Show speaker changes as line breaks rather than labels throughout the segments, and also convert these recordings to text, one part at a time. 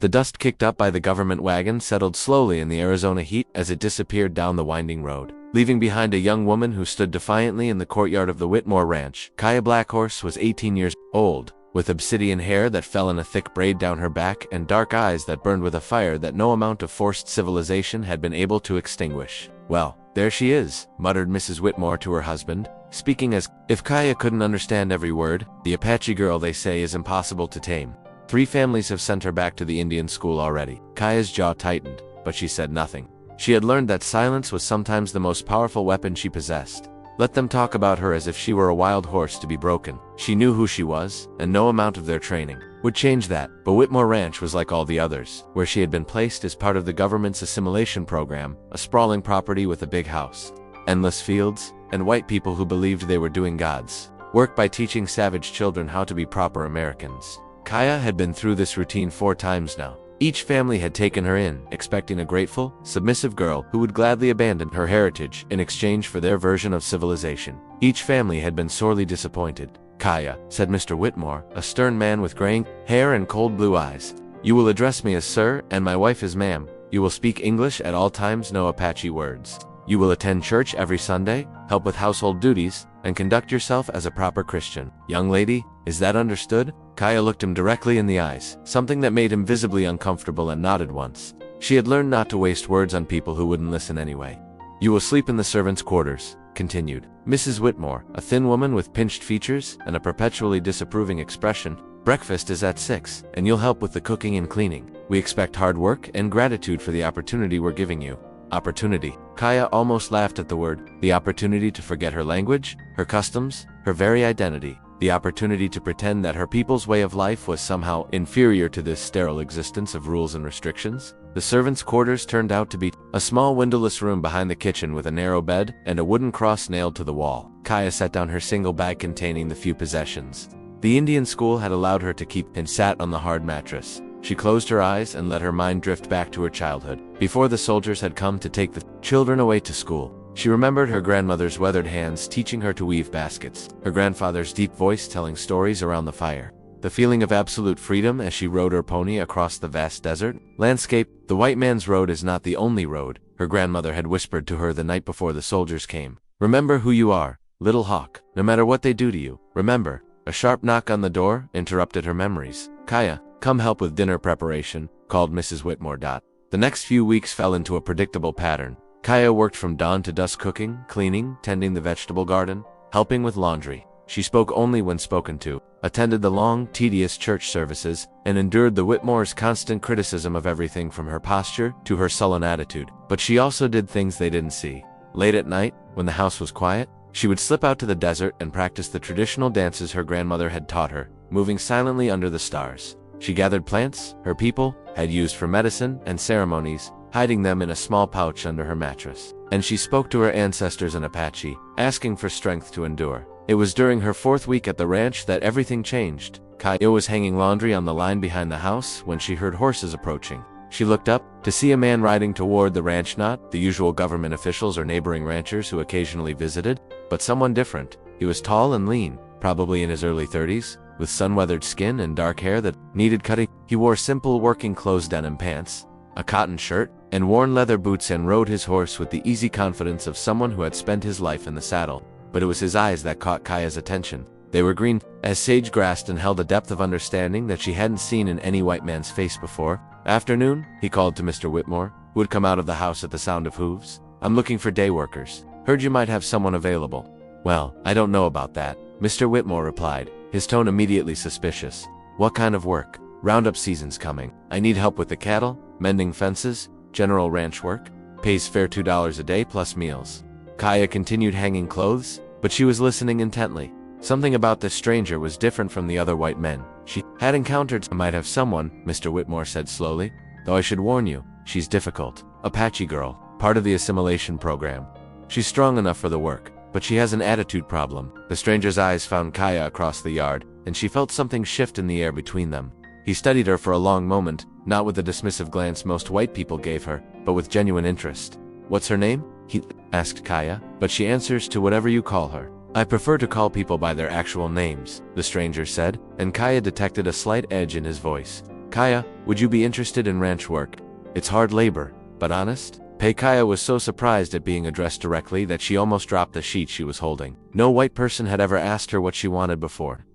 The dust kicked up by the government wagon settled slowly in the Arizona heat as it disappeared down the winding road, leaving behind a young woman who stood defiantly in the courtyard of the Whitmore Ranch. Kaya Blackhorse was 18 years old, with obsidian hair that fell in a thick braid down her back and dark eyes that burned with a fire that no amount of forced civilization had been able to extinguish. "Well, there she is," muttered Mrs. Whitmore to her husband, speaking as if Kaya couldn't understand every word. "The Apache girl, they say, is impossible to tame. 3 families have sent her back to the Indian school already." Kaya's jaw tightened, but she said nothing. She had learned that silence was sometimes the most powerful weapon she possessed. Let them talk about her as if she were a wild horse to be broken. She knew who she was, and no amount of their training would change that. But Whitmore Ranch was like all the others, where she had been placed as part of the government's assimilation program, a sprawling property with a big house, endless fields, and white people who believed they were doing God's work by teaching savage children how to be proper Americans. Kaya had been through this routine 4 times now. Each family had taken her in, expecting a grateful, submissive girl who would gladly abandon her heritage in exchange for their version of civilization. Each family had been sorely disappointed. "Kaya," said Mr. Whitmore, a stern man with graying hair and cold blue eyes, "you will address me as sir, and my wife as ma'am. You will speak English at all times, no Apache words. You will attend church every Sunday, help with household duties, and conduct yourself as a proper Christian. Young lady, is that understood?" Kaya looked him directly in the eyes, something that made him visibly uncomfortable, and nodded once. She had learned not to waste words on people who wouldn't listen anyway. "You will sleep in the servants' quarters," continued Mrs. Whitmore, a thin woman with pinched features and a perpetually disapproving expression. "Breakfast is at 6, and you'll help with the cooking and cleaning. We expect hard work and gratitude for the opportunity we're giving you." Opportunity. Kaya almost laughed at the word. The opportunity to forget her language, her customs, her very identity. The opportunity to pretend that her people's way of life was somehow inferior to this sterile existence of rules and restrictions. The servants' quarters turned out to be a small windowless room behind the kitchen with a narrow bed and a wooden cross nailed to the wall. Kaya set down her single bag containing the few possessions the Indian school had allowed her to keep and sat on the hard mattress. She closed her eyes and let her mind drift back to her childhood, before the soldiers had come to take the children away to school. She remembered her grandmother's weathered hands teaching her to weave baskets, her grandfather's deep voice telling stories around the fire, the feeling of absolute freedom as she rode her pony across the vast desert landscape. "The white man's road is not the only road," her grandmother had whispered to her the night before the soldiers came. "Remember who you are, little hawk, no matter what they do to you. Remember." A sharp knock on the door interrupted her memories. "Kaya, come help with dinner preparation," called Mrs. Whitmore. The next few weeks fell into a predictable pattern. Kaya worked from dawn to dusk cooking, cleaning, tending the vegetable garden, helping with laundry. She spoke only when spoken to, attended the long, tedious church services, and endured the Whitmores' constant criticism of everything from her posture to her sullen attitude. But she also did things they didn't see. Late at night, when the house was quiet, she would slip out to the desert and practice the traditional dances her grandmother had taught her, moving silently under the stars. She gathered plants her people had used for medicine and ceremonies, hiding them in a small pouch under her mattress. And she spoke to her ancestors in Apache, asking for strength to endure. It was during her 4th week at the ranch that everything changed. Kaya was hanging laundry on the line behind the house when she heard horses approaching. She looked up to see a man riding toward the ranch, not the usual government officials or neighboring ranchers who occasionally visited, but someone different. He was tall and lean, probably in his early 30s, with sun-weathered skin and dark hair that needed cutting. He wore simple working clothes, denim pants, a cotton shirt, and worn leather boots, and rode his horse with the easy confidence of someone who had spent his life in the saddle. But it was his eyes that caught Kaya's attention. They were green as sage-grass and held a depth of understanding that she hadn't seen in any white man's face before. "Afternoon," he called to Mr. Whitmore, who had come out of the house at the sound of hooves. "I'm looking for day workers. Heard you might have someone available." "Well, I don't know about that," Mr. Whitmore replied, his tone immediately suspicious. "What kind of work?" "Roundup season's coming. I need help with the cattle, mending fences, general ranch work. Pays fair $2 a day plus meals." Kaya continued hanging clothes, but she was listening intently. Something about this stranger was different from the other white men she had encountered. "I might have someone," Mr. Whitmore said slowly, "though I should warn you, she's difficult. Apache girl, part of the assimilation program. She's strong enough for the work, but she has an attitude problem." The stranger's eyes found Kaya across the yard, and she felt something shift in the air between them. He studied her for a long moment, not with the dismissive glance most white people gave her, but with genuine interest. "What's her name?" he asked Kaya. "But she answers to whatever you call her." "I prefer to call people by their actual names," the stranger said, and Kaya detected a slight edge in his voice. Kaya, would you be interested in ranch work? It's hard labor, but honest. Kaya was so surprised at being addressed directly that she almost dropped the sheet she was holding. No white person had ever asked her what she wanted before.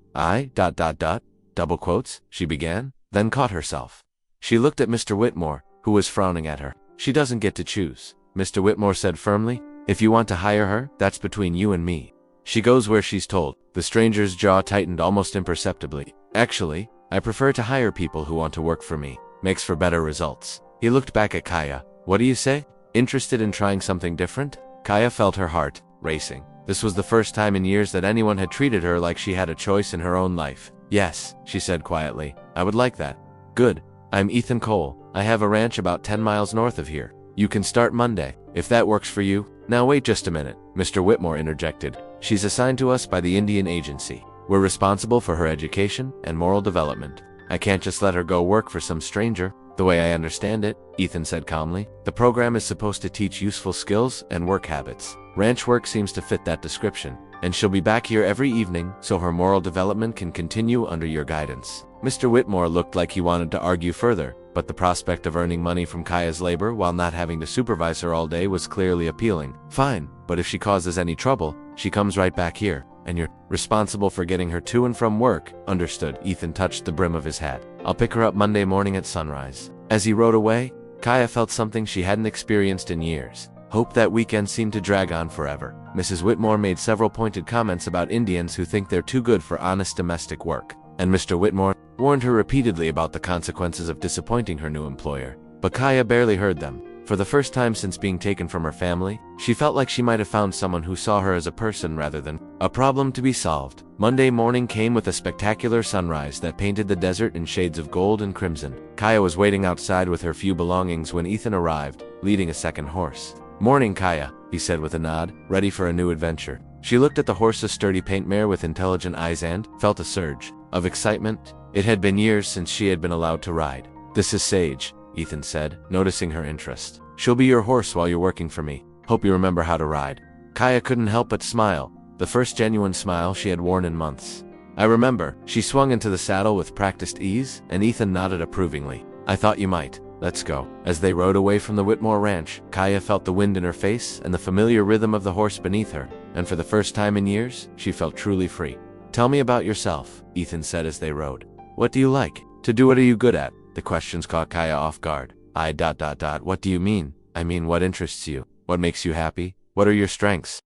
Double quotes, she began, then caught herself. She looked at Mr. Whitmore, who was frowning at her. She doesn't get to choose, Mr. Whitmore said firmly. If you want to hire her, that's between you and me. She goes where she's told. The stranger's jaw tightened almost imperceptibly. Actually, I prefer to hire people who want to work for me. Makes for better results. He looked back at Kaya. What do you say? Interested in trying something different? Kaya felt her heart racing. This was the first time in years that anyone had treated her like she had a choice in her own life. Yes, she said quietly. I would like that. Good. I'm Ethan Cole. I have a ranch about 10 miles north of here. You can start Monday, if that works for you. Now wait just a minute, Mr. Whitmore interjected. She's assigned to us by the Indian Agency. We're responsible for her education and moral development. I can't just let her go work for some stranger. The way I understand it, Ethan said calmly, the program is supposed to teach useful skills and work habits. Ranch work seems to fit that description, and she'll be back here every evening so her moral development can continue under your guidance. Mr. Whitmore looked like he wanted to argue further, but the prospect of earning money from Kaya's labor while not having to supervise her all day was clearly appealing. Fine, but if she causes any trouble, she comes right back here, and you're responsible for getting her to and from work. Understood. Ethan touched the brim of his hat. I'll pick her up Monday morning at sunrise. As he rode away, Kaya felt something she hadn't experienced in years. Hope. That weekend seemed to drag on forever. Mrs. Whitmore made several pointed comments about Indians who think they're too good for honest domestic work, and Mr. Whitmore warned her repeatedly about the consequences of disappointing her new employer. But Kaya barely heard them. For the first time since being taken from her family, she felt like she might have found someone who saw her as a person rather than a problem to be solved. Monday morning came with a spectacular sunrise that painted the desert in shades of gold and crimson. Kaya was waiting outside with her few belongings when Ethan arrived, leading a second horse. Morning, Kaya, he said with a nod, ready for a new adventure. She looked at the horse's sturdy paint mare with intelligent eyes and felt a surge of excitement. It had been years since she had been allowed to ride. This is Sage, Ethan said, noticing her interest. She'll be your horse while you're working for me. Hope you remember how to ride. Kaya couldn't help but smile, the first genuine smile she had worn in months. I remember. She swung into the saddle with practiced ease, and Ethan nodded approvingly. I thought you might. Let's go. As they rode away from the Whitmore ranch, Kaya felt the wind in her face and the familiar rhythm of the horse beneath her, and for the first time in years, she felt truly free. Tell me about yourself, Ethan said as they rode. What do you like to do? What are you good at? The questions caught Kaya off guard. What do you mean? I mean, what interests you? What makes you happy? What are your strengths?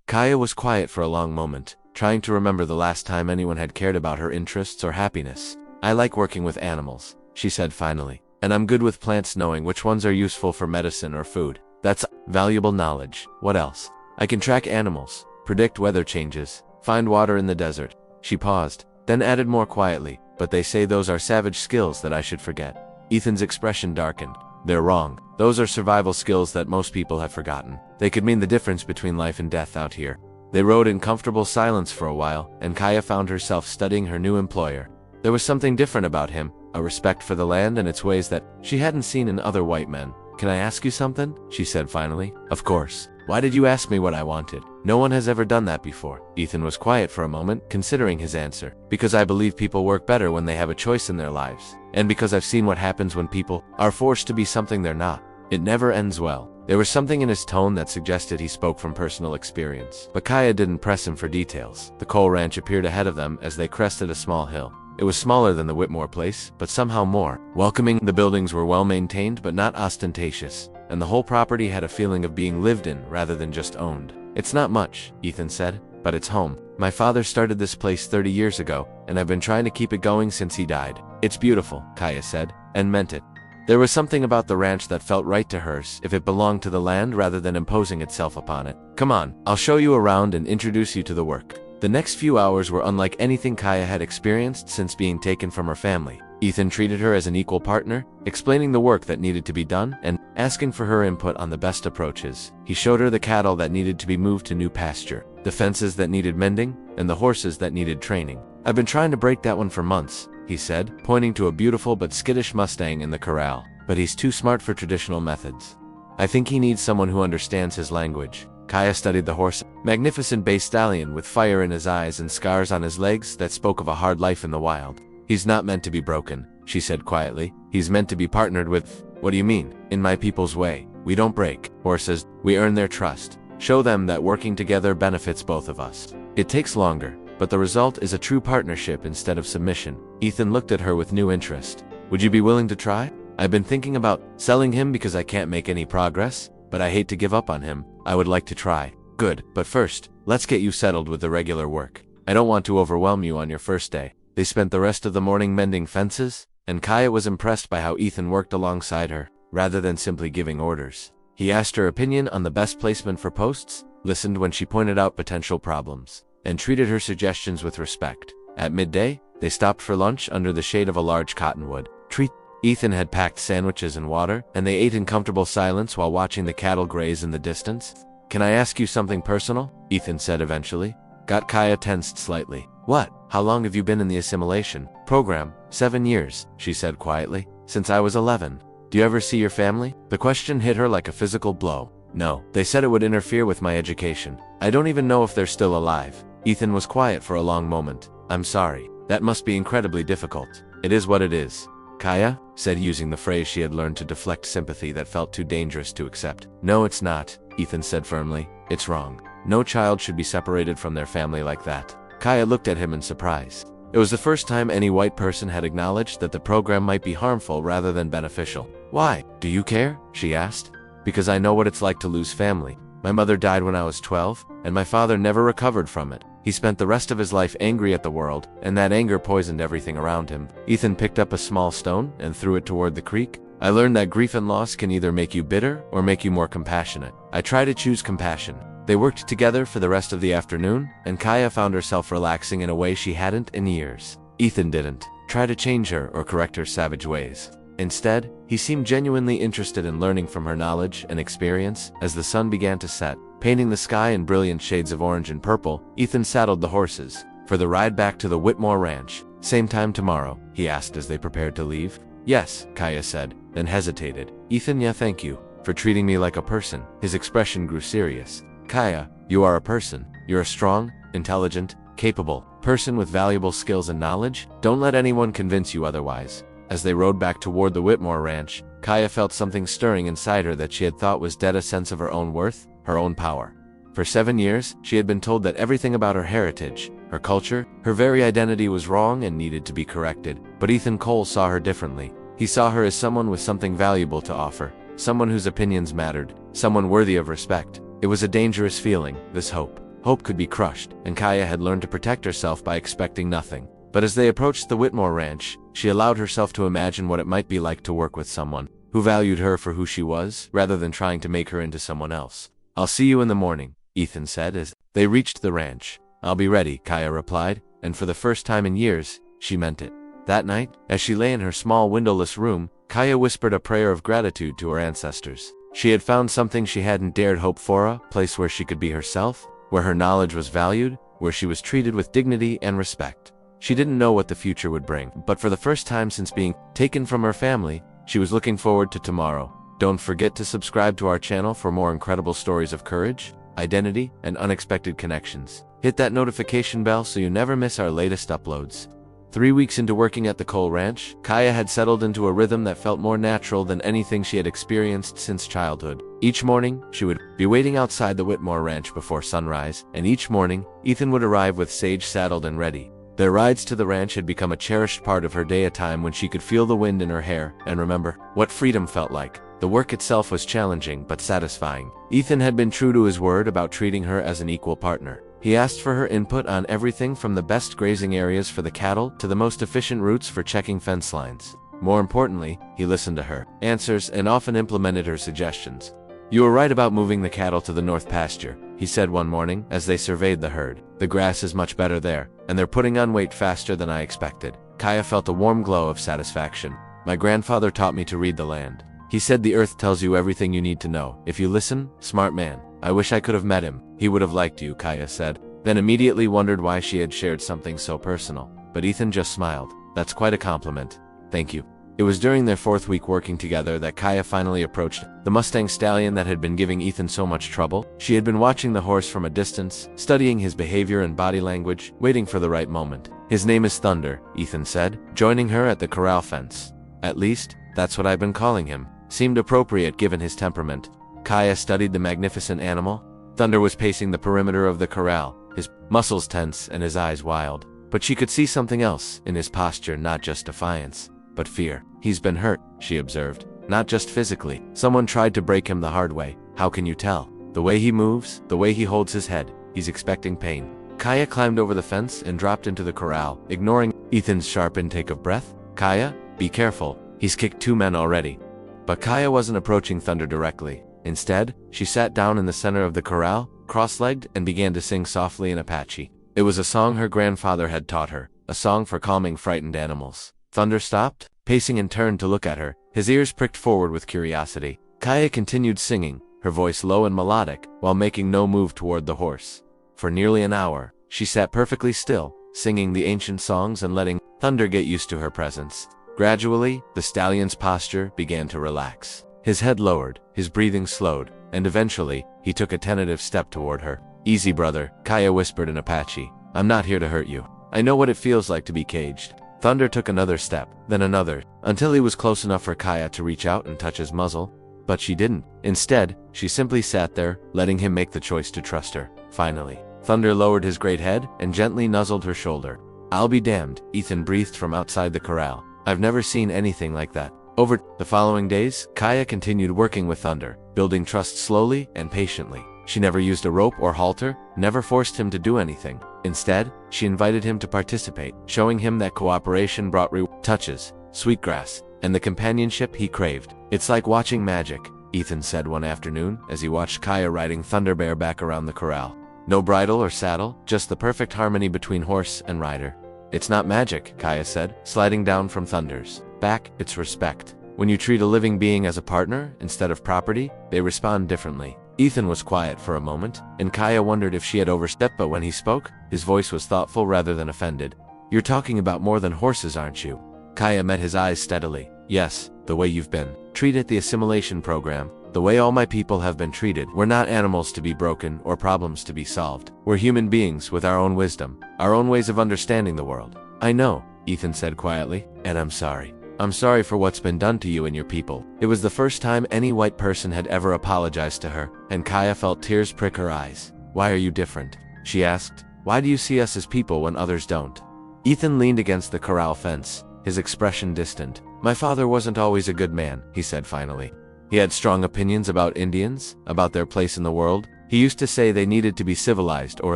Kaya was quiet for a long moment, trying to remember the last time anyone had cared about her interests or happiness. I like working with animals, she said finally. And I'm good with plants, knowing which ones are useful for medicine or food. That's valuable knowledge. What else? I can track animals, predict weather changes, find water in the desert. She paused, then added more quietly, but they say those are savage skills that I should forget. Ethan's expression darkened. They're wrong. Those are survival skills that most people have forgotten. They could mean the difference between life and death out here. They rode in comfortable silence for a while, and Kaya found herself studying her new employer. There was something different about him, a respect for the land and its ways that she hadn't seen in other white men. Can I ask you something? She said finally. Of course. Why did you ask me what I wanted? No one has ever done that before. Ethan was quiet for a moment, considering his answer. Because I believe people work better when they have a choice in their lives. And because I've seen what happens when people are forced to be something they're not. It never ends well. There was something in his tone that suggested he spoke from personal experience. But Kaya didn't press him for details. The Cole Ranch appeared ahead of them as they crested a small hill. It was smaller than the Whitmore place, but somehow more welcoming. The buildings were well maintained but not ostentatious, and the whole property had a feeling of being lived in rather than just owned. It's not much, Ethan said, but it's home. My father started this place 30 years ago, and I've been trying to keep it going since he died. It's beautiful, Kaya said, and meant it. There was something about the ranch that felt right to hers, if it belonged to the land rather than imposing itself upon it. Come on, I'll show you around and introduce you to the work. The next few hours were unlike anything Kaya had experienced since being taken from her family. Ethan treated her as an equal partner, explaining the work that needed to be done and asking for her input on the best approaches. He showed her the cattle that needed to be moved to new pasture, the fences that needed mending, and the horses that needed training. I've been trying to break that one for months, he said, pointing to a beautiful but skittish Mustang in the corral. But he's too smart for traditional methods. I think he needs someone who understands his language. Kaya studied the horse, magnificent bay stallion with fire in his eyes and scars on his legs that spoke of a hard life in the wild. He's not meant to be broken. she said quietly. He's meant to be partnered with. What do you mean? In my people's way. We don't break horses, we earn their trust. Show them that working together benefits both of us. It takes longer, but the result is a true partnership instead of submission. Ethan looked at her with new interest. Would you be willing to try? I've been thinking about selling him because I can't make any progress, but I hate to give up on him. I would like to try. Good, but first, let's get you settled with the regular work. I don't want to overwhelm you on your first day. They spent the rest of the morning mending fences, and Kaya was impressed by how Ethan worked alongside her, rather than simply giving orders. He asked her opinion on the best placement for posts, listened when she pointed out potential problems, and treated her suggestions with respect. At midday, they stopped for lunch under the shade of a large cottonwood tree. Ethan had packed sandwiches and water, and they ate in comfortable silence while watching the cattle graze in the distance. Can I ask you something personal? Ethan said eventually. Got Kaya tensed slightly. What? How long have you been in the assimilation program? 7 years, she said quietly. Since I was 11. Do you ever see your family? The question hit her like a physical blow. No. They said it would interfere with my education. I don't even know if they're still alive. Ethan was quiet for a long moment. I'm sorry. That must be incredibly difficult. It is what it is. Kaya said, using the phrase she had learned to deflect sympathy that felt too dangerous to accept. No, it's not, Ethan said firmly. It's wrong. No child should be separated from their family like that. Kaya looked at him in surprise. It was the first time any white person had acknowledged that the program might be harmful rather than beneficial. Why? Do you care? She asked. Because I know what it's like to lose family. My mother died when I was 12, and my father never recovered from it. He spent the rest of his life angry at the world, and that anger poisoned everything around him. Ethan picked up a small stone and threw it toward the creek. I learned that grief and loss can either make you bitter or make you more compassionate. I try to choose compassion. They worked together for the rest of the afternoon, and Kaya found herself relaxing in a way she hadn't in years. Ethan didn't try to change her or correct her savage ways. Instead, he seemed genuinely interested in learning from her knowledge and experience. As the sun began to set, painting the sky in brilliant shades of orange and purple, Ethan saddled the horses for the ride back to the Whitmore Ranch. Same time tomorrow? He asked as they prepared to leave. Yes, Kaya said, then hesitated. Ethan, yeah, thank you for treating me like a person. His expression grew serious. Kaya, you are a person. You're a strong, intelligent, capable person with valuable skills and knowledge. Don't let anyone convince you otherwise. As they rode back toward the Whitmore Ranch, Kaya felt something stirring inside her that she had thought was dead, a sense of her own worth, her own power. For 7 years, she had been told that everything about her heritage, her culture, her very identity was wrong and needed to be corrected. But Ethan Cole saw her differently. He saw her as someone with something valuable to offer, someone whose opinions mattered, someone worthy of respect. It was a dangerous feeling, this hope. Hope could be crushed, and Kaya had learned to protect herself by expecting nothing. But as they approached the Whitmore Ranch, she allowed herself to imagine what it might be like to work with someone who valued her for who she was, rather than trying to make her into someone else. I'll see you in the morning, Ethan said as they reached the ranch. I'll be ready, Kaya replied, and for the first time in years, she meant it. That night, as she lay in her small windowless room, Kaya whispered a prayer of gratitude to her ancestors. She had found something she hadn't dared hope for, a place where she could be herself, where her knowledge was valued, where she was treated with dignity and respect. She didn't know what the future would bring, but for the first time since being taken from her family, she was looking forward to tomorrow. Don't forget to subscribe to our channel for more incredible stories of courage, identity, and unexpected connections. Hit that notification bell so you never miss our latest uploads. 3 weeks into working at the Cole Ranch, Kaya had settled into a rhythm that felt more natural than anything she had experienced since childhood. Each morning, she would be waiting outside the Whitmore Ranch before sunrise, and each morning, Ethan would arrive with Sage saddled and ready. Their rides to the ranch had become a cherished part of her day, a time when she could feel the wind in her hair and remember what freedom felt like. The work itself was challenging but satisfying. Ethan had been true to his word about treating her as an equal partner. He asked for her input on everything from the best grazing areas for the cattle to the most efficient routes for checking fence lines. More importantly, he listened to her answers and often implemented her suggestions. You were right about moving the cattle to the north pasture, he said one morning as they surveyed the herd. The grass is much better there, and they're putting on weight faster than I expected. Kaya felt a warm glow of satisfaction. My grandfather taught me to read the land. He said the earth tells you everything you need to know. If you listen, smart man. I wish I could have met him. He would have liked you, Kaya said, then immediately wondered why she had shared something so personal. But Ethan just smiled. That's quite a compliment. Thank you. It was during their 4th week working together that Kaya finally approached the Mustang stallion that had been giving Ethan so much trouble. She had been watching the horse from a distance, studying his behavior and body language, waiting for the right moment. His name is Thunder, Ethan said, joining her at the corral fence. At least, that's what I've been calling him. Seemed appropriate given his temperament. Kaya studied the magnificent animal. Thunder was pacing the perimeter of the corral, his muscles tense and his eyes wild. But she could see something else in his posture, not just defiance, but fear. He's been hurt, she observed. Not just physically. Someone tried to break him the hard way. How can you tell? The way he moves, the way he holds his head. He's expecting pain. Kaya climbed over the fence and dropped into the corral, ignoring Ethan's sharp intake of breath. Kaya, be careful. He's kicked 2 men already. But Kaya wasn't approaching Thunder directly. Instead, she sat down in the center of the corral, cross-legged, and began to sing softly in Apache. It was a song her grandfather had taught her, a song for calming frightened animals. Thunder stopped, pacing and turned to look at her, his ears pricked forward with curiosity. Kaya continued singing, her voice low and melodic, while making no move toward the horse. For nearly an hour, she sat perfectly still, singing the ancient songs and letting Thunder get used to her presence. Gradually, the stallion's posture began to relax. His head lowered, his breathing slowed, and eventually, he took a tentative step toward her. Easy, brother, Kaya whispered in Apache. I'm not here to hurt you. I know what it feels like to be caged. Thunder took another step, then another, until he was close enough for Kaya to reach out and touch his muzzle. But she didn't. Instead, she simply sat there, letting him make the choice to trust her. Finally, Thunder lowered his great head and gently nuzzled her shoulder. I'll be damned, Ethan breathed from outside the corral. I've never seen anything like that. Over the following days, Kaya continued working with Thunder, building trust slowly and patiently. She never used a rope or halter, never forced him to do anything. Instead, she invited him to participate, showing him that cooperation brought touches, sweetgrass, and the companionship he craved. It's like watching magic, Ethan said one afternoon as he watched Kaya riding Thunder bareback around the corral. No bridle or saddle, just the perfect harmony between horse and rider. It's not magic, Kaya said, sliding down from Thunder's back, it's respect. When you treat a living being as a partner instead of property, they respond differently. Ethan was quiet for a moment, and Kaya wondered if she had overstepped, but when he spoke, his voice was thoughtful rather than offended. You're talking about more than horses, aren't you? Kaya met his eyes steadily. Yes, the way you've been treated at the assimilation program, the way all my people have been treated. We're not animals to be broken or problems to be solved. We're human beings with our own wisdom, our own ways of understanding the world. I know, Ethan said quietly, and I'm sorry. I'm sorry for what's been done to you and your people. It was the first time any white person had ever apologized to her, and Kaya felt tears prick her eyes. Why are you different? She asked. Why do you see us as people when others don't? Ethan leaned against the corral fence, his expression distant. My father wasn't always a good man, he said finally. He had strong opinions about Indians, about their place in the world. He used to say they needed to be civilized or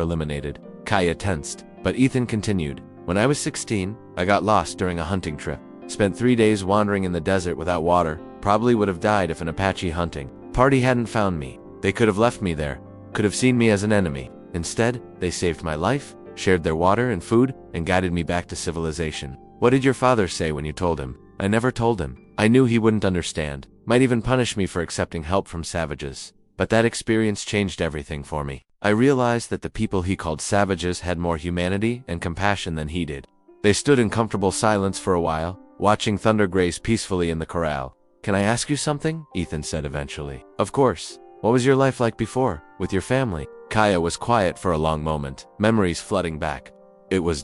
eliminated. Kaya tensed, but Ethan continued. When I was 16, I got lost during a hunting trip. Spent 3 days wandering in the desert without water. Probably would have died if an Apache hunting party hadn't found me. They could have left me there, could have seen me as an enemy. Instead, they saved my life, shared their water and food, and guided me back to civilization. What did your father say when you told him? I never told him. I knew he wouldn't understand, might even punish me for accepting help from savages. But that experience changed everything for me. I realized that the people he called savages had more humanity and compassion than he did. They stood in comfortable silence for a while, watching Thunder graze peacefully in the corral. Can I ask you something? Ethan said eventually. Of course. What was your life like before, with your family? Kaya was quiet for a long moment, memories flooding back. It was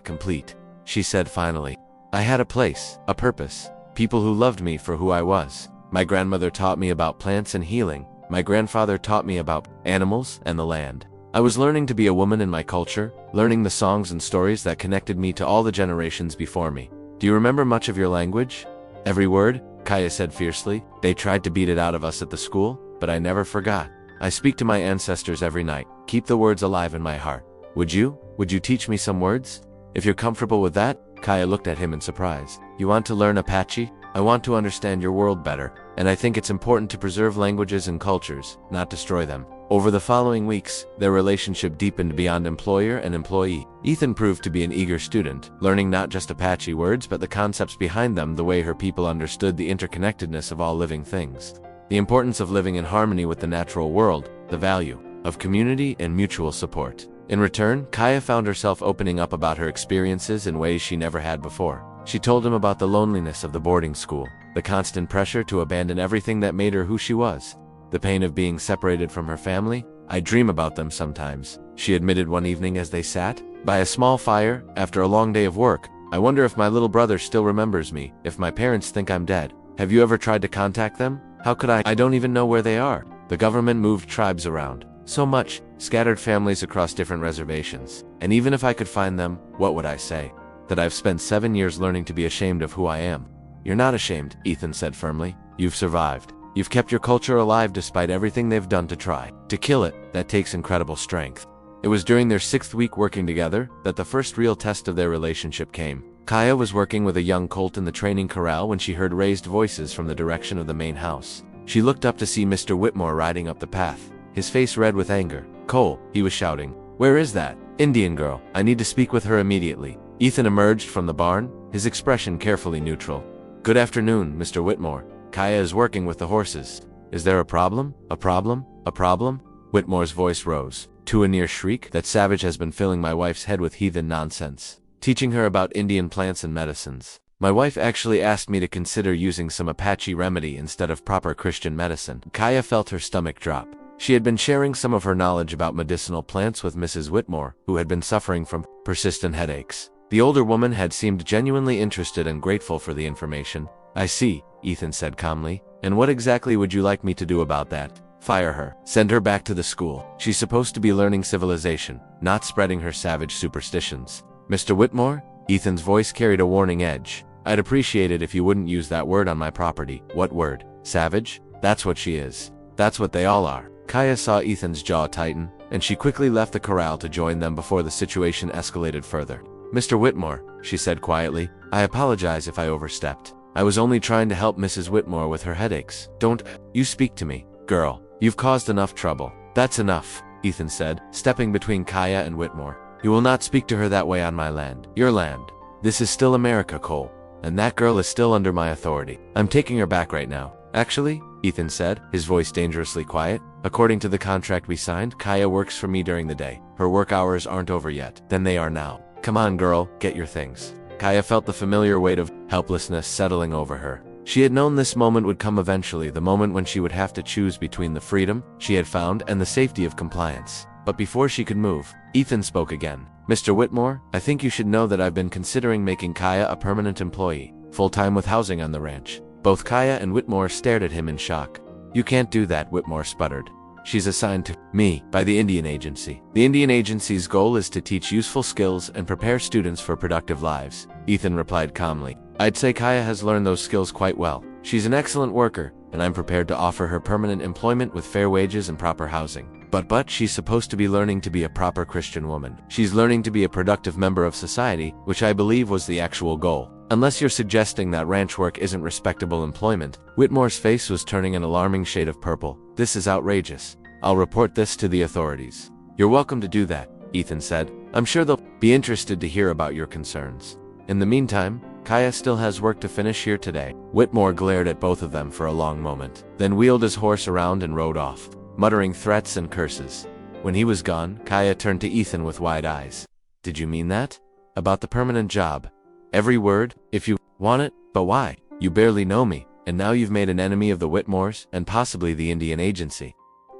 complete, she said finally. I had a place, a purpose, people who loved me for who I was. My grandmother taught me about plants and healing. My grandfather taught me about animals and the land. I was learning to be a woman in my culture, learning the songs and stories that connected me to all the generations before me. Do you remember much of your language? Every word, Kaya said fiercely. They tried to beat it out of us at the school, but I never forgot. I speak to my ancestors every night, keep the words alive in my heart. Would you teach me some words? If you're comfortable with that, Kaya looked at him in surprise. You want to learn Apache? I want to understand your world better, and I think it's important to preserve languages and cultures, not destroy them. Over the following weeks, their relationship deepened beyond employer and employee. Ethan proved to be an eager student, learning not just Apache words but the concepts behind them, the way her people understood the interconnectedness of all living things, the importance of living in harmony with the natural world, the value of community and mutual support. In return, Kaya found herself opening up about her experiences in ways she never had before. She told him about the loneliness of the boarding school, the constant pressure to abandon everything that made her who she was, the pain of being separated from her family. I dream about them sometimes, she admitted one evening as they sat, By a small fire, after a long day of work. I wonder if my little brother still remembers me, if my parents think I'm dead. Have you ever tried to contact them? How could I? I don't even know where they are. The government moved tribes around. So much, scattered families across different reservations. And even if I could find them, what would I say? That I've spent 7 years learning to be ashamed of who I am. You're not ashamed, Ethan said firmly. You've survived. You've kept your culture alive despite everything they've done to try. To kill it, that takes incredible strength. It was during their 6th week working together that the first real test of their relationship came. Kaya was working with a young colt in the training corral when she heard raised voices from the direction of the main house. She looked up to see Mr. Whitmore riding up the path, his face red with anger. "Cole," he was shouting. "Where is that Indian girl? I need to speak with her immediately." Ethan emerged from the barn, his expression carefully neutral. "Good afternoon, Mr. Whitmore. Kaya is working with the horses. Is there a problem? A problem? A problem?" Whitmore's voice rose to a near shriek. "That savage has been filling my wife's head with heathen nonsense, teaching her about Indian plants and medicines. My wife actually asked me to consider using some Apache remedy instead of proper Christian medicine." Kaya felt her stomach drop. She had been sharing some of her knowledge about medicinal plants with Mrs. Whitmore, who had been suffering from persistent headaches. The older woman had seemed genuinely interested and grateful for the information. "I see," Ethan said calmly. "And what exactly would you like me to do about that?" "Fire her. Send her back to the school. She's supposed to be learning civilization, not spreading her savage superstitions." "Mr. Whitmore?" Ethan's voice carried a warning edge. "I'd appreciate it if you wouldn't use that word on my property." "What word? Savage? That's what she is. That's what they all are." Kaya saw Ethan's jaw tighten, and she quickly left the corral to join them before the situation escalated further. "Mr. Whitmore," she said quietly, "I apologize if I overstepped. I was only trying to help Mrs. Whitmore with her headaches. Don't you speak to me, girl. You've caused enough trouble." "That's enough," Ethan said, stepping between Kaya and Whitmore. "You will not speak to her that way on my land. Your land. This is still America, Cole. And that girl is still under my authority. I'm taking her back right now." "Actually," Ethan said, his voice dangerously quiet, "according to the contract we signed, Kaya works for me during the day. Her work hours aren't over yet. Then they are now. Come on, girl, get your things." Kaya felt the familiar weight of helplessness settling over her. She had known this moment would come eventually, the moment when she would have to choose between the freedom she had found and the safety of compliance. But before she could move, Ethan spoke again. "Mr. Whitmore, I think you should know that I've been considering making Kaya a permanent employee, full-time with housing on the ranch." Both Kaya and Whitmore stared at him in shock. "You can't do that," Whitmore sputtered. "She's assigned to me by the Indian Agency. The Indian Agency's goal is to teach useful skills and prepare students for productive lives," Ethan replied calmly. "I'd say Kaya has learned those skills quite well. She's an excellent worker, and I'm prepared to offer her permanent employment with fair wages and proper housing. But she's supposed to be learning to be a proper Christian woman. She's learning to be a productive member of society, which I believe was the actual goal. Unless you're suggesting that ranch work isn't respectable employment." Whitmore's face was turning an alarming shade of purple. "This is outrageous. I'll report this to the authorities." "You're welcome to do that," Ethan said. "I'm sure they'll be interested to hear about your concerns. In the meantime, Kaya still has work to finish here today." Whitmore glared at both of them for a long moment, then wheeled his horse around and rode off, muttering threats and curses. When he was gone, Kaya turned to Ethan with wide eyes. "Did you mean that? About the permanent job?" "Every word, if you want it. But why? You barely know me, and now you've made an enemy of the Whitmores and possibly the Indian Agency."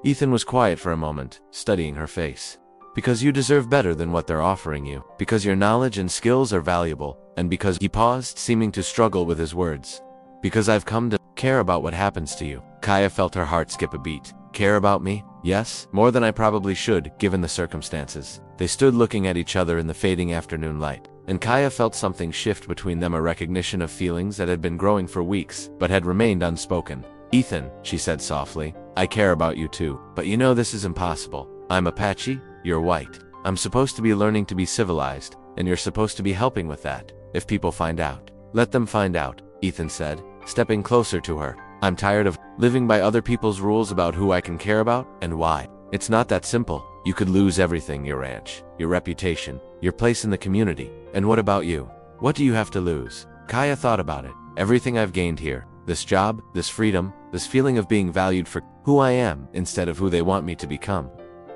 Ethan was quiet for a moment, studying her face. "Because you deserve better than what they're offering you. Because your knowledge and skills are valuable, and because," he paused, seeming to struggle with his words, "because I've come to care about what happens to you." Kaya felt her heart skip a beat. "Care about me? Yes, more than I probably should, given the circumstances." They stood looking at each other in the fading afternoon light, and Kaya felt something shift between them, a recognition of feelings that had been growing for weeks, but had remained unspoken. "Ethan," she said softly, "I care about you too, but you know this is impossible. I'm Apache, you're white. I'm supposed to be learning to be civilized, and you're supposed to be helping with that. If people find out, let them find out," Ethan said, stepping closer to her. "I'm tired of living by other people's rules about who I can care about and why. It's not that simple. You could lose everything, your ranch, your reputation, your place in the community. And what about you? What do you have to lose?" Kaya thought about it. "Everything I've gained here. This job, this freedom, this feeling of being valued for who I am instead of who they want me to become."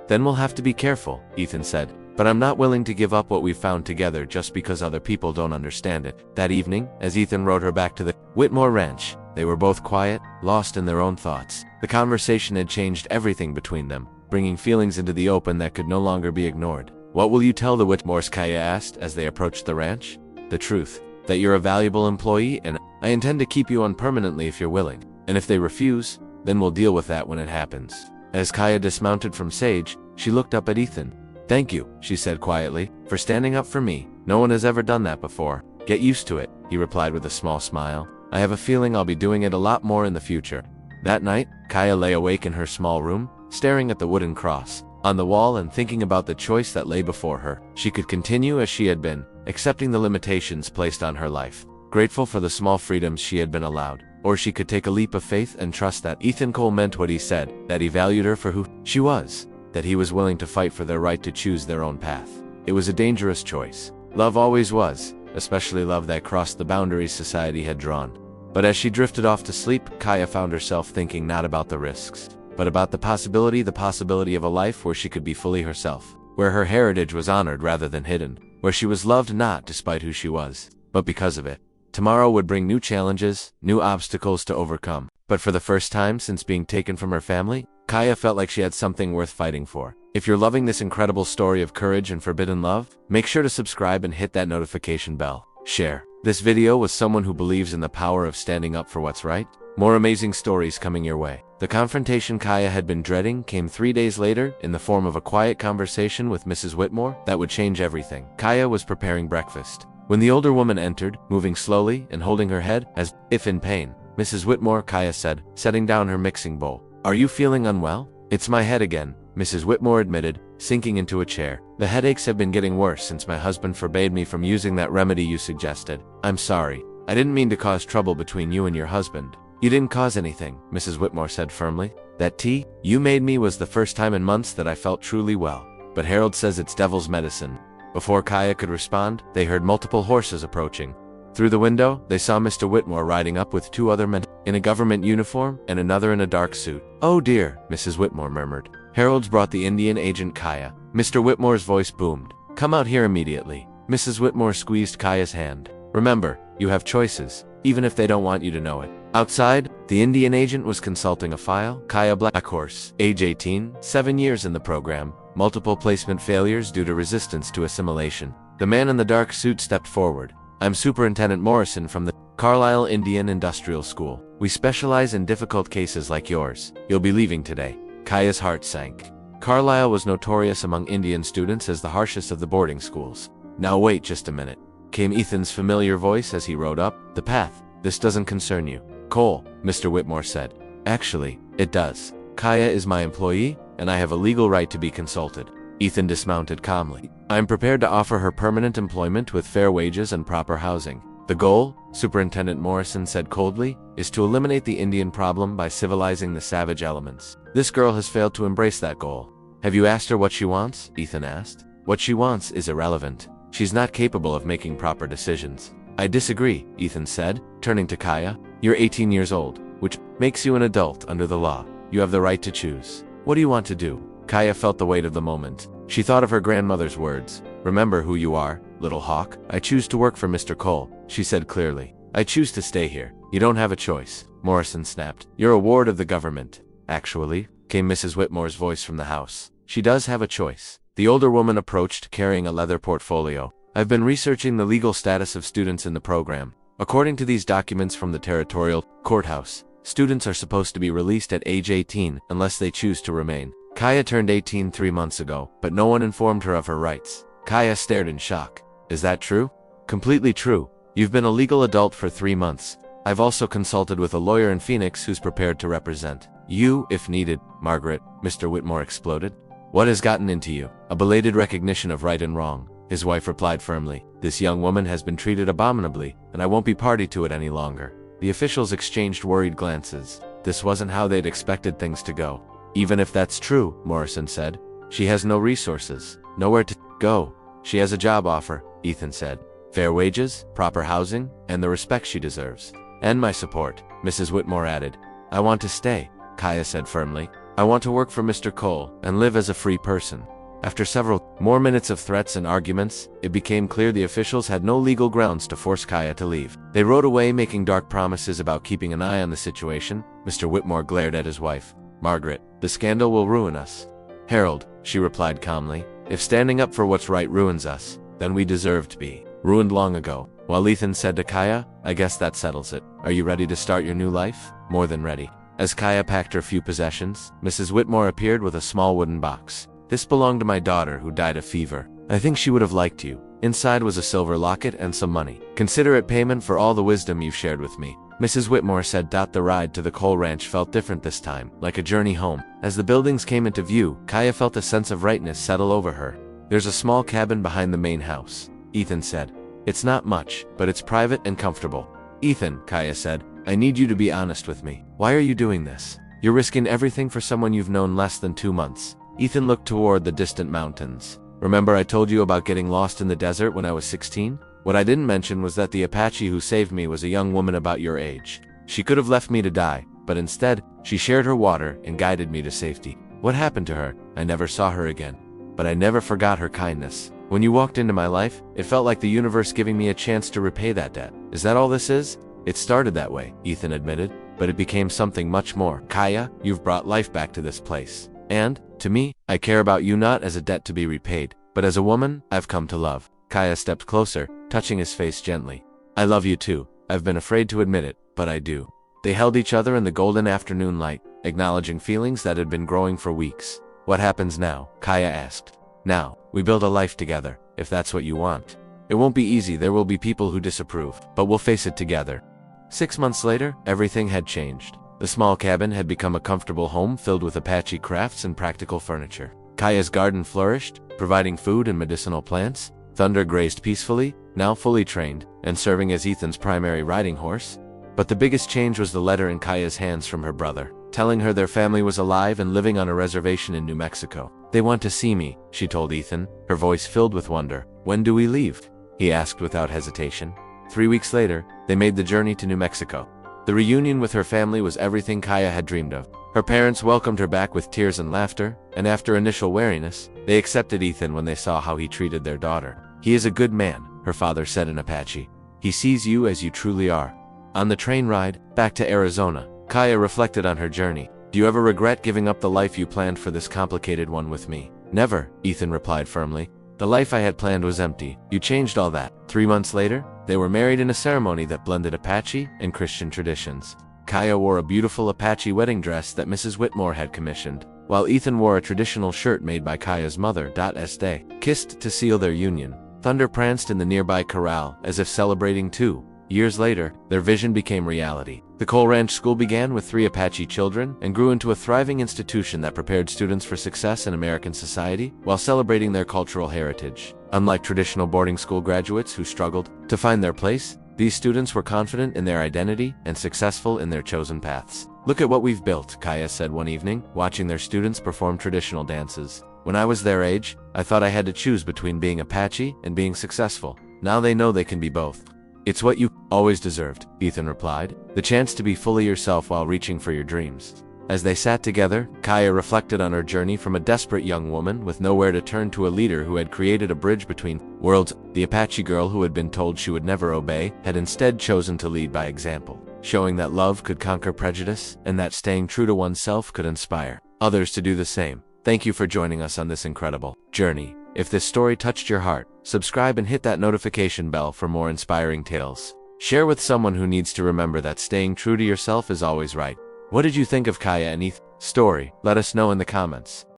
"Then we'll have to be careful," Ethan said. "But I'm not willing to give up what we've found together just because other people don't understand it." That evening, as Ethan rode her back to the Whitmore ranch, they were both quiet, lost in their own thoughts. The conversation had changed everything between them, bringing feelings into the open that could no longer be ignored. What will you tell the Whitmores? Kaya asked as they approached the ranch. The truth, that you're a valuable employee and I intend to keep you on permanently if you're willing. And if they refuse, then we'll deal with that when it happens. As Kaya dismounted from Sage, she looked up at Ethan. Thank you, she said quietly, for standing up for me. No one has ever done that before. Get used to it, he replied with a small smile. I have a feeling I'll be doing it a lot more in the future. That night, Kaya lay awake in her small room, staring at the wooden cross on the wall and thinking about the choice that lay before her. She could continue as she had been, accepting the limitations placed on her life, grateful for the small freedoms she had been allowed. Or she could take a leap of faith and trust that Ethan Cole meant what he said, that he valued her for who she was, that he was willing to fight for their right to choose their own path. It was a dangerous choice. Love always was, especially love that crossed the boundaries society had drawn. But as she drifted off to sleep, Kaya found herself thinking not about the risks, but about the possibility of a life where she could be fully herself, where her heritage was honored rather than hidden, where she was loved not despite who she was, but because of it. Tomorrow would bring new challenges, new obstacles to overcome. But for the first time since being taken from her family, Kaya felt like she had something worth fighting for. If you're loving this incredible story of courage and forbidden love, make sure to subscribe and hit that notification bell. Share this video with someone who believes in the power of standing up for what's right. More amazing stories coming your way. The confrontation Kaya had been dreading came 3 days later in the form of a quiet conversation with Mrs. Whitmore that would change everything. Kaya was preparing breakfast when the older woman entered, moving slowly and holding her head as if in pain. Mrs. Whitmore, Kaya said, setting down her mixing bowl. Are you feeling unwell? It's my head again, Mrs. Whitmore admitted, sinking into a chair. The headaches have been getting worse since my husband forbade me from using that remedy you suggested. I'm sorry. I didn't mean to cause trouble between you and your husband. You didn't cause anything, Mrs. Whitmore said firmly. That tea you made me was the first time in months that I felt truly well. But Harold says it's devil's medicine. Before Kaya could respond, they heard multiple horses approaching. Through the window, they saw Mr. Whitmore riding up with 2 other men in a government uniform and another in a dark suit. Oh dear, Mrs. Whitmore murmured. Harold's brought the Indian agent Kaya. Mr. Whitmore's voice boomed. Come out here immediately. Mrs. Whitmore squeezed Kaya's hand. Remember, you have choices, even if they don't want you to know it. Outside, the Indian agent was consulting a file. Kaya Blackhorse, age 18, 7 years in the program, multiple placement failures due to resistance to assimilation. The man in the dark suit stepped forward. I'm Superintendent Morrison from the Carlisle Indian Industrial School. We specialize in difficult cases like yours. You'll be leaving today. Kaya's heart sank. Carlisle was notorious among Indian students as the harshest of the boarding schools. Now wait just a minute, came Ethan's familiar voice as he rode up the path. This doesn't concern you, Cole, Mr. Whitmore said. Actually, it does. Kaya is my employee, and I have a legal right to be consulted. Ethan dismounted calmly. I'm prepared to offer her permanent employment with fair wages and proper housing. The goal, Superintendent Morrison said coldly, is to eliminate the Indian problem by civilizing the savage elements. This girl has failed to embrace that goal. Have you asked her what she wants? Ethan asked. What she wants is irrelevant. She's not capable of making proper decisions. I disagree, Ethan said, turning to Kaya. You're 18 years old, which makes you an adult under the law. You have the right to choose. What do you want to do? Kaya felt the weight of the moment. She thought of her grandmother's words. Remember who you are, little hawk. I choose to work for Mr. Cole, she said clearly. I choose to stay here. You don't have a choice, Morrison snapped. You're a ward of the government. Actually, came Mrs. Whitmore's voice from the house. She does have a choice. The older woman approached, carrying a leather portfolio. I've been researching the legal status of students in the program. According to these documents from the territorial courthouse, students are supposed to be released at age 18 unless they choose to remain. Kaya turned 18 3 months ago, but no one informed her of her rights. Kaya stared in shock. Is that true? Completely true. You've been a legal adult for 3 months. I've also consulted with a lawyer in Phoenix who's prepared to represent you if needed. Margaret, Mr. Whitmore exploded. What has gotten into you? A belated recognition of right and wrong, his wife replied firmly. This young woman has been treated abominably, and I won't be party to it any longer. The officials exchanged worried glances. This wasn't how they'd expected things to go. Even if that's true, Morrison said, she has no resources, nowhere to go. She has a job offer, Ethan said. Fair wages, proper housing, and the respect she deserves. And my support, Mrs. Whitmore added. I want to stay, Kaya said firmly. I want to work for Mr. Cole and live as a free person. After several more minutes of threats and arguments, it became clear the officials had no legal grounds to force Kaya to leave. They rode away making dark promises about keeping an eye on the situation. Mr. Whitmore glared at his wife. Margaret, the scandal will ruin us. Harold, she replied calmly, If standing up for what's right ruins us, then we deserve to be ruined long ago. While Ethan said to Kaya, I guess that settles it. Are you ready to start your new life? More than ready. As Kaya packed her few possessions, Mrs. Whitmore appeared with a small wooden box. This belonged to my daughter who died of fever. I think she would have liked you. Inside was a silver locket and some money. Consider it payment for all the wisdom you've shared with me. Mrs. Whitmore said. The ride to the coal ranch felt different this time, like a journey home. As the buildings came into view, Kaya felt a sense of rightness settle over her. There's a small cabin behind the main house, Ethan said. It's not much, but it's private and comfortable. Ethan, Kaya said, I need you to be honest with me. Why are you doing this? You're risking everything for someone you've known less than 2 months. Ethan looked toward the distant mountains. Remember I told you about getting lost in the desert when I was 16? What I didn't mention was that the Apache who saved me was a young woman about your age. She could have left me to die, but instead, she shared her water and guided me to safety. What happened to her? I never saw her again. But I never forgot her kindness. When you walked into my life, it felt like the universe giving me a chance to repay that debt. Is that all this is? It started that way, Ethan admitted, but it became something much more. Kaya, you've brought life back to this place. And, to me, I care about you not as a debt to be repaid, but as a woman I've come to love. Kaya stepped closer, touching his face gently. I love you too. I've been afraid to admit it, but I do. They held each other in the golden afternoon light, acknowledging feelings that had been growing for weeks. What happens now? Kaya asked. Now, we build a life together, if that's what you want. It won't be easy, there will be people who disapprove, but we'll face it together. 6 months later, everything had changed. The small cabin had become a comfortable home filled with Apache crafts and practical furniture. Kaya's garden flourished, providing food and medicinal plants. Thunder grazed peacefully, now fully trained, and serving as Ethan's primary riding horse. But the biggest change was the letter in Kaya's hands from her brother, telling her their family was alive and living on a reservation in New Mexico. They want to see me, she told Ethan, her voice filled with wonder. When do we leave? He asked without hesitation. 3 weeks later, they made the journey to New Mexico. The reunion with her family was everything Kaya had dreamed of. Her parents welcomed her back with tears and laughter, and after initial wariness, they accepted Ethan when they saw how he treated their daughter. He is a good man, her father said in Apache. He sees you as you truly are. On the train ride, back to Arizona, Kaya reflected on her journey. Do you ever regret giving up the life you planned for this complicated one with me? Never, Ethan replied firmly. The life I had planned was empty. You changed all that. 3 months later, they were married in a ceremony that blended Apache and Christian traditions. Kaya wore a beautiful Apache wedding dress that Mrs. Whitmore had commissioned, while Ethan wore a traditional shirt made by Kaya's mother. As they kissed to seal their union, thunder pranced in the nearby corral as if celebrating too. Years later, their vision became reality. The Coal Ranch School began with 3 Apache children and grew into a thriving institution that prepared students for success in American society while celebrating their cultural heritage. Unlike traditional boarding school graduates who struggled to find their place, these students were confident in their identity and successful in their chosen paths. Look at what we've built, Kaya said one evening, watching their students perform traditional dances. When I was their age, I thought I had to choose between being Apache and being successful. Now they know they can be both. It's what you always deserved, Ethan replied, the chance to be fully yourself while reaching for your dreams. As they sat together, Kaya reflected on her journey from a desperate young woman with nowhere to turn to a leader who had created a bridge between worlds. The Apache girl who had been told she would never obey had instead chosen to lead by example, showing that love could conquer prejudice and that staying true to oneself could inspire others to do the same. Thank you for joining us on this incredible journey. If this story touched your heart, subscribe and hit that notification bell for more inspiring tales. Share with someone who needs to remember that staying true to yourself is always right. What did you think of Kaya and Ethan's story? Let us know in the comments.